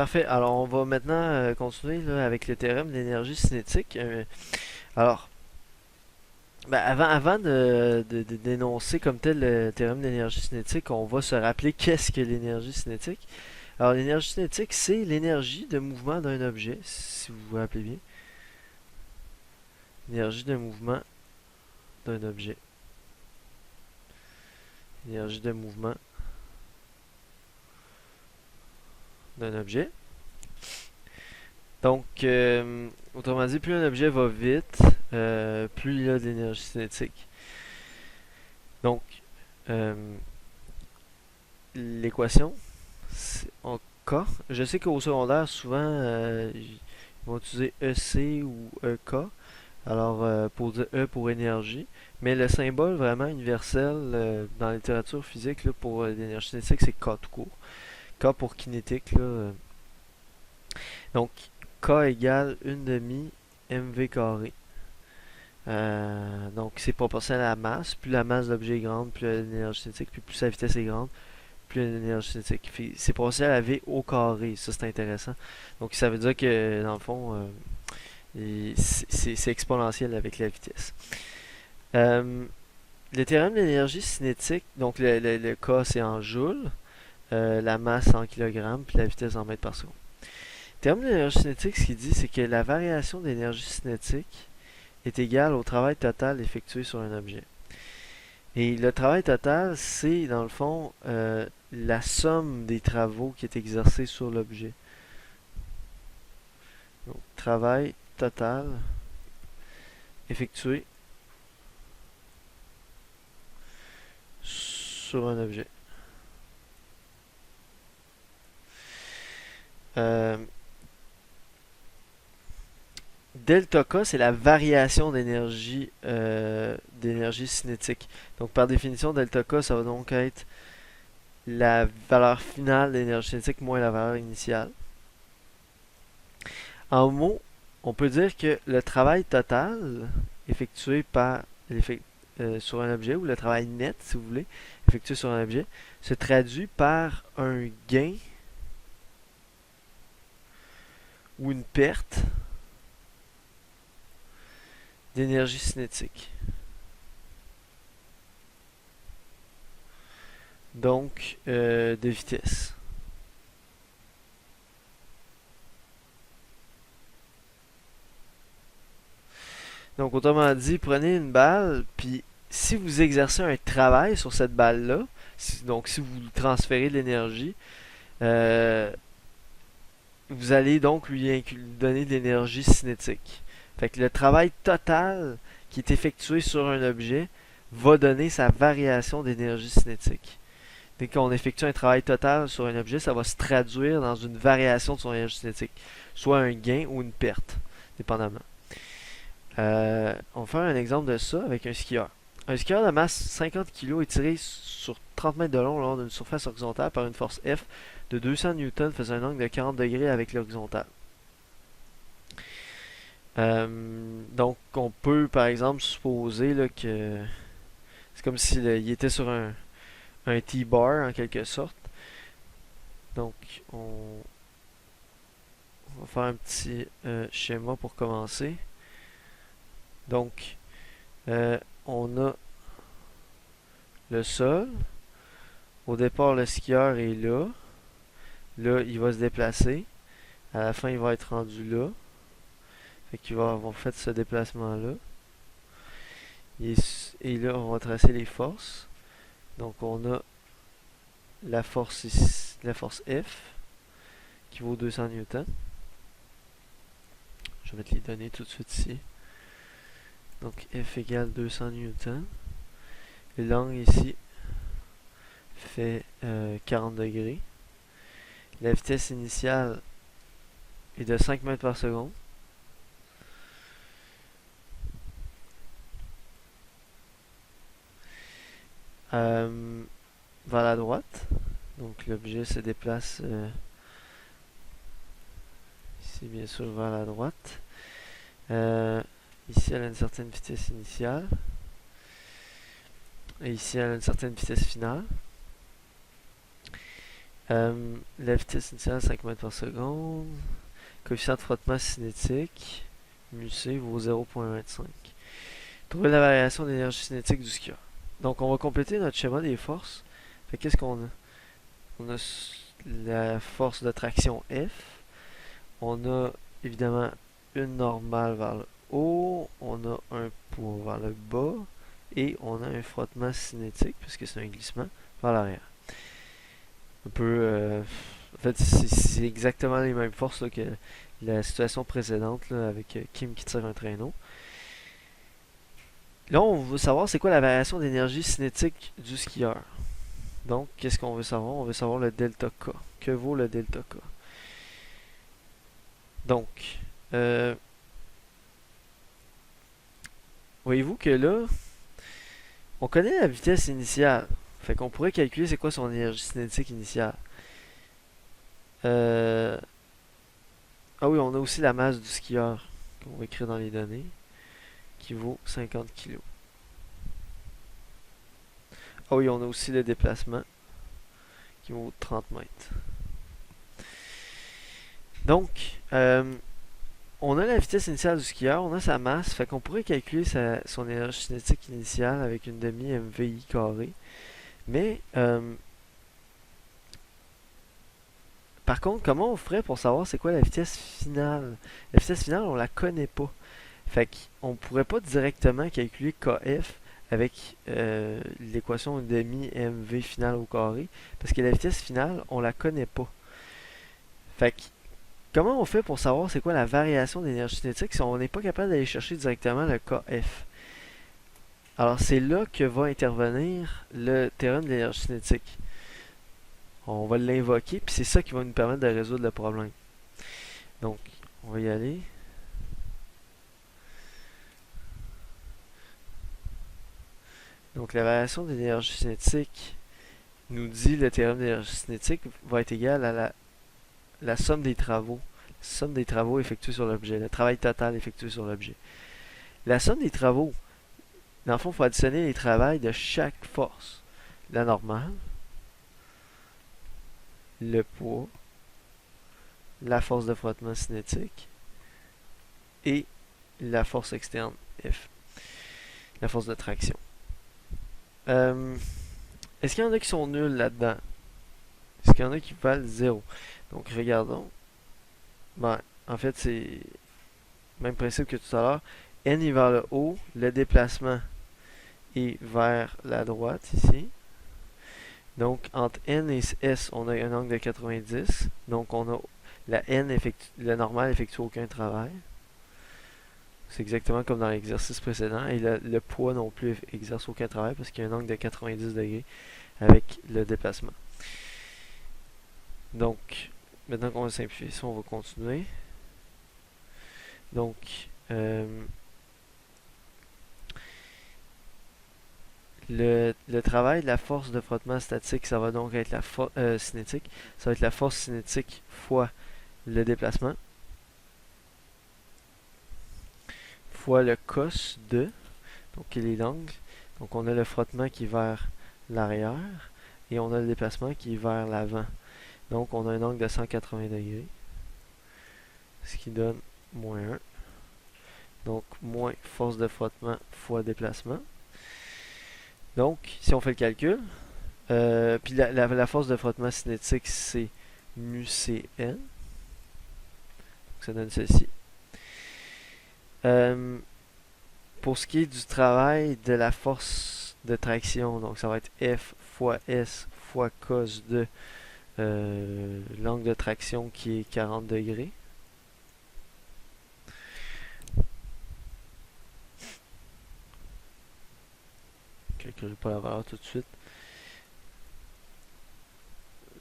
Parfait. Alors, on va maintenant continuer là, avec le théorème d'énergie cinétique. Alors, avant de dénoncer comme tel le théorème d'énergie cinétique, on va se rappeler qu'est-ce que l'énergie cinétique. Alors, l'énergie cinétique, c'est l'énergie de mouvement d'un objet, si vous vous rappelez bien. L'énergie de mouvement d'un objet. L'énergie de mouvement d'un objet. Donc, autrement dit, plus un objet va vite, plus il y a de l'énergie cinétique. Donc, euh, l'équation, en K. Je sais qu'au secondaire, souvent, ils vont utiliser EC ou EK. Alors, pour dire E pour énergie. Mais le symbole vraiment universel dans la littérature physique là, pour l'énergie cinétique, c'est K tout court. K pour kinétique. Là. Donc, K égale 1 demi mv carré. Donc, c'est proportionnel à la masse. Plus la masse de l'objet est grande, plus l'énergie cinétique, puis plus sa vitesse est grande, plus l'énergie cinétique. C'est proportionnel à V au carré. Ça, c'est intéressant. Donc, ça veut dire que, dans le fond, c'est exponentiel avec la vitesse. Euh, le théorème de l'énergie cinétique, donc le K, c'est en joules, la masse en kilogrammes, puis la vitesse en mètres par seconde. Le théorème de l'énergie cinétique, ce qu'il dit, c'est que la variation d'énergie cinétique est égale au travail total effectué sur un objet. Et le travail total, c'est dans le fond la somme des travaux qui est exercé sur l'objet. Donc, travail total effectué sur un objet. Euh, Delta K, c'est la variation d'énergie cinétique. Donc, par définition, delta K, ça va donc être la valeur finale d'énergie cinétique moins la valeur initiale. En mots, on peut dire que le travail total effectué sur un objet, ou le travail net, si vous voulez, effectué sur un objet, se traduit par un gain ou une perte d'énergie cinétique. Donc, de vitesse. Donc, autrement dit, prenez une balle, puis si vous exercez un travail sur cette balle-là, donc si vous transférez de l'énergie, euh, vous allez donc lui donner de l'énergie cinétique. Fait que le travail total qui est effectué sur un objet va donner sa variation d'énergie cinétique. Dès qu'on effectue un travail total sur un objet, ça va se traduire dans une variation de son énergie cinétique, soit un gain ou une perte, dépendamment. On va faire un exemple de ça avec un skieur. Un skieur de masse 50 kg est tiré sur 30 mètres de long le long d'une surface horizontale par une force F de 200 N faisant un angle de 40 degrés avec l'horizontale. Donc, on peut par exemple supposer là, que c'est comme s'il était sur un T-bar en quelque sorte. Donc, on va faire un petit schéma pour commencer. Donc, on a le sol. Au départ, le skieur est là. Là, il va se déplacer. À la fin, il va être rendu là. Fait qu'il va avoir fait ce déplacement-là. Et là, on va tracer les forces. Donc, on a la force ici, la force F, qui vaut 200 newtons. Je vais te les donner tout de suite ici. Donc, F égale 200 newtons. Et l'angle ici fait 40 degrés. La vitesse initiale est de 5 mètres par seconde. Vers la droite. Donc l'objet se déplace ici bien sûr vers la droite. Ici elle a une certaine vitesse initiale. Et ici elle a une certaine vitesse finale. La vitesse initiale 5 mètres par seconde. Coefficient de frottement cinétique. Mu-C vaut 0,25. Trouver la variation d'énergie cinétique du skieur. Donc on va compléter notre schéma des forces. Fait qu'est-ce qu'on a? On a la force de traction F. On a évidemment une normale vers le haut. On a un poids vers le bas. Et on a un frottement cinétique, puisque c'est un glissement, vers l'arrière. Un peu... en fait, c'est exactement les mêmes forces là, que la situation précédente là, avec Kim qui tire un traîneau. Là, on veut savoir c'est quoi la variation d'énergie cinétique du skieur. Donc, qu'est-ce qu'on veut savoir? On veut savoir le delta K. Que vaut le delta K? Donc, voyez-vous que là, on connaît la vitesse initiale. Fait qu'on pourrait calculer c'est quoi son énergie cinétique initiale. Ah oui, on a aussi la masse du skieur qu'on va écrire dans les données qui vaut 50 kg. Ah oui, on a aussi le déplacement qui vaut 30 mètres. Donc, on a la vitesse initiale du skieur, on a sa masse, fait qu'on pourrait calculer son énergie cinétique initiale avec une demi-MVI carré. Mais, par contre, comment on ferait pour savoir c'est quoi la vitesse finale? La vitesse finale, on la connaît pas. Fait qu'on pourrait pas directement calculer KF avec l'équation demi-MV finale au carré, parce que la vitesse finale, on la connaît pas. Fait que, comment on fait pour savoir c'est quoi la variation d'énergie cinétique si on n'est pas capable d'aller chercher directement le KF? Alors c'est là que va intervenir le théorème de l'énergie cinétique. On va l'invoquer, puis c'est ça qui va nous permettre de résoudre le problème. Donc, on va y aller. Donc la variation d'énergie cinétique nous dit le théorème d'énergie cinétique va être égal à la somme des travaux. La somme des travaux effectués sur l'objet. Le travail total effectué sur l'objet. La somme des travaux, dans le fond, il faut additionner les travails de chaque force. La normale, le poids, la force de frottement cinétique et la force externe F. La force de traction. Est-ce qu'il y en a qui sont nuls là-dedans? Est-ce qu'il y en a qui valent 0? Donc regardons. Ben, en fait, c'est le même principe que tout à l'heure. N est vers le haut, le déplacement est vers la droite ici. Donc entre N et S, on a un angle de 90. Donc on a la N le normal effectue aucun travail. C'est exactement comme dans l'exercice précédent. Et le poids non plus exerce aucun travail parce qu'il y a un angle de 90 degrés avec le déplacement. Donc, maintenant qu'on va simplifier ça, on va continuer. Donc, le travail de la force de frottement statique, ça va donc être la cinétique. Ça va être la force cinétique fois le déplacement. Fois le cos de, donc quel est l'angle. Donc on a le frottement qui est vers l'arrière et on a le déplacement qui est vers l'avant. Donc on a un angle de 180 degrés, ce qui donne moins 1. Donc moins force de frottement fois déplacement. Donc si on fait le calcul, puis la force de frottement cinétique c'est mu Cn. Donc ça donne ceci. Pour ce qui est du travail de la force de traction, donc ça va être F fois S fois cos de l'angle de traction qui est 40 degrés. Je ne calcule pas la valeur tout de suite.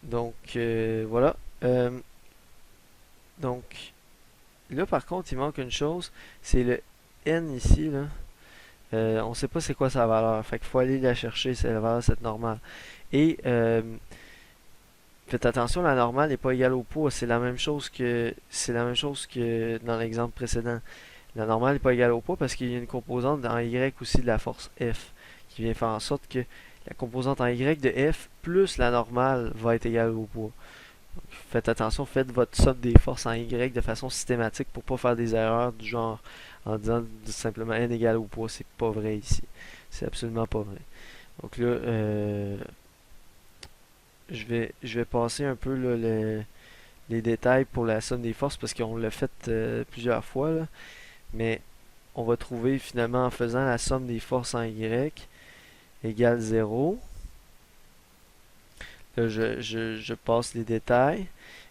Donc voilà. Donc là par contre il manque une chose, c'est le N ici là. On ne sait pas c'est quoi sa valeur. Fait qu'il faut aller la chercher, c'est la valeur cette normale. Et faites attention, la normale n'est pas égale au poids. C'est la même chose que dans l'exemple précédent. La normale n'est pas égale au poids parce qu'il y a une composante dans Y aussi de la force F qui vient faire en sorte que la composante en Y de F plus la normale va être égale au poids. Donc, faites attention, faites votre somme des forces en Y de façon systématique pour pas faire des erreurs du genre en disant simplement N égale au poids. C'est pas vrai ici. C'est absolument pas vrai. Donc là, je vais passer un peu là, les détails pour la somme des forces parce qu'on l'a fait plusieurs fois, là. Mais on va trouver finalement en faisant la somme des forces en Y égale 0. Là, je passe les détails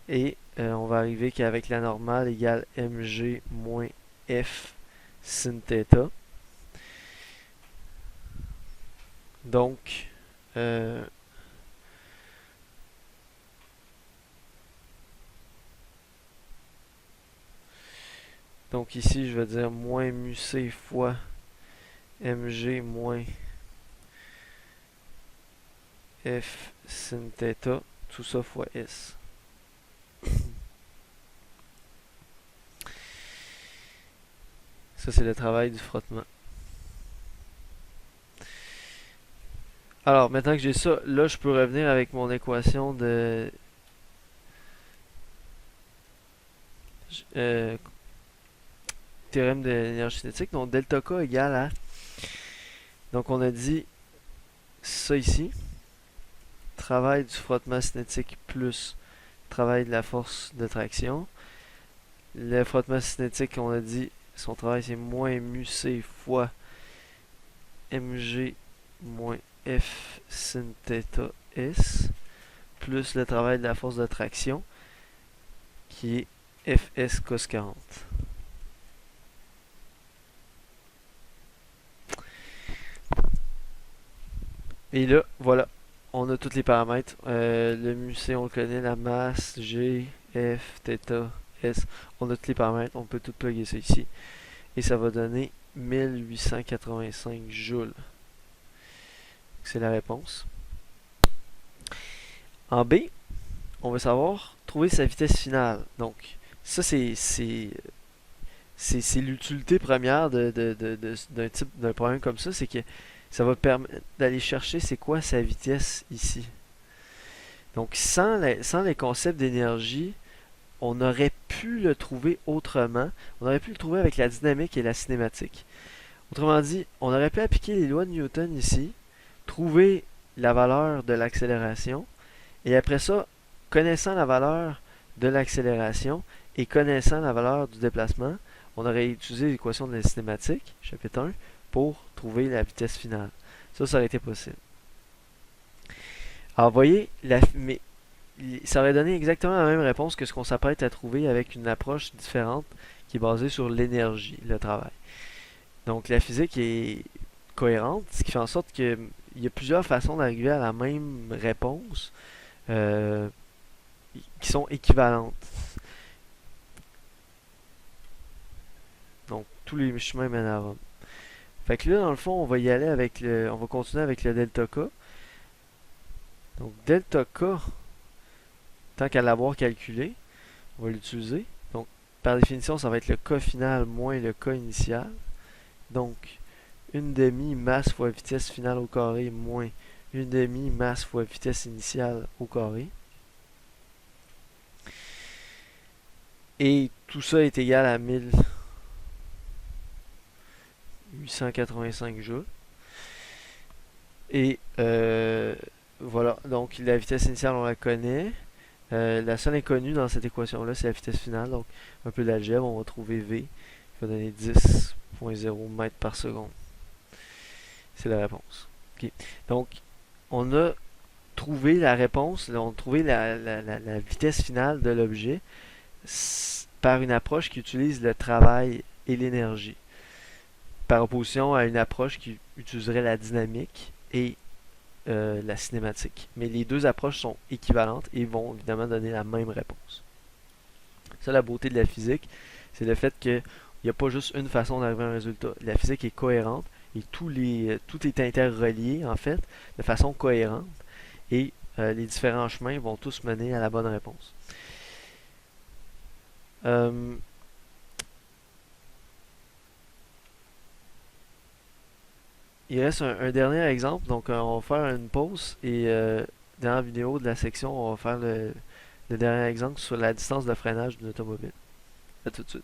et on va arriver qu'avec la normale égale mg moins f sin θ. Donc, euh, donc ici, je vais dire moins mu c fois mg moins f sin θ, tout ça fois s. Ça, c'est le travail du frottement. Alors, maintenant que j'ai ça, là, je peux revenir avec mon équation de euh, théorème de l'énergie cinétique. Donc, delta K égale à... Donc, on a dit ça ici. Travail du frottement cinétique plus travail de la force de traction. Le frottement cinétique, on a dit, son travail, c'est moins mu c fois mg moins f sin θ s plus le travail de la force de traction qui est fs cos 40. Et là, voilà, on a tous les paramètres. Le mu c, on le connaît, la masse, g, f, θ, s. On a tous les paramètres, on peut tout plugger ça ici. Et ça va donner 1885 joules. C'est la réponse. En B, on veut savoir trouver sa vitesse finale. Donc, ça, c'est l'utilité première d'un problème comme ça, c'est que ça va permettre d'aller chercher c'est quoi sa vitesse ici. Donc, sans les concepts d'énergie, on aurait pu le trouver autrement. On aurait pu le trouver avec la dynamique et la cinématique. Autrement dit, on aurait pu appliquer les lois de Newton ici, trouver la valeur de l'accélération, et après ça, connaissant la valeur de l'accélération et connaissant la valeur du déplacement, on aurait utilisé l'équation de la cinématique, chapitre 1, pour trouver la vitesse finale. Ça aurait été possible. Alors, vous voyez, ça aurait donné exactement la même réponse que ce qu'on s'apprête à trouver avec une approche différente qui est basée sur l'énergie, le travail. Donc, la physique est cohérente, ce qui fait en sorte qu'il y a plusieurs façons d'arriver à la même réponse qui sont équivalentes. Donc, tous les chemins mènent à Rome. Fait que là, dans le fond, on va y aller avec on va continuer avec le delta K. Donc, delta K, tant qu'à l'avoir calculé, on va l'utiliser. Donc, par définition, ça va être le K final moins le K initial. Donc, 1 demi masse fois vitesse finale au carré moins 1 demi masse fois vitesse initiale au carré. Et tout ça est égal à 1885 joules. Et voilà, donc la vitesse initiale, on la connaît. La seule inconnue dans cette équation-là, c'est la vitesse finale. Donc, un peu d'algèbre, on va trouver V, qui va donner 10,0 mètres par seconde. C'est la réponse. Okay. Donc, on a trouvé la réponse, on a trouvé la vitesse finale de l'objet par une approche qui utilise le travail et l'énergie, par opposition à une approche qui utiliserait la dynamique et la cinématique. Mais les deux approches sont équivalentes et vont évidemment donner la même réponse. Ça, la beauté de la physique, c'est le fait qu'il n'y a pas juste une façon d'arriver à un résultat. La physique est cohérente et tout est interrelié, en fait, de façon cohérente. Et les différents chemins vont tous mener à la bonne réponse. Euh, Il reste un dernier exemple, donc on va faire une pause et dans la vidéo de la section, on va faire le dernier exemple sur la distance de freinage d'une automobile. À tout de suite.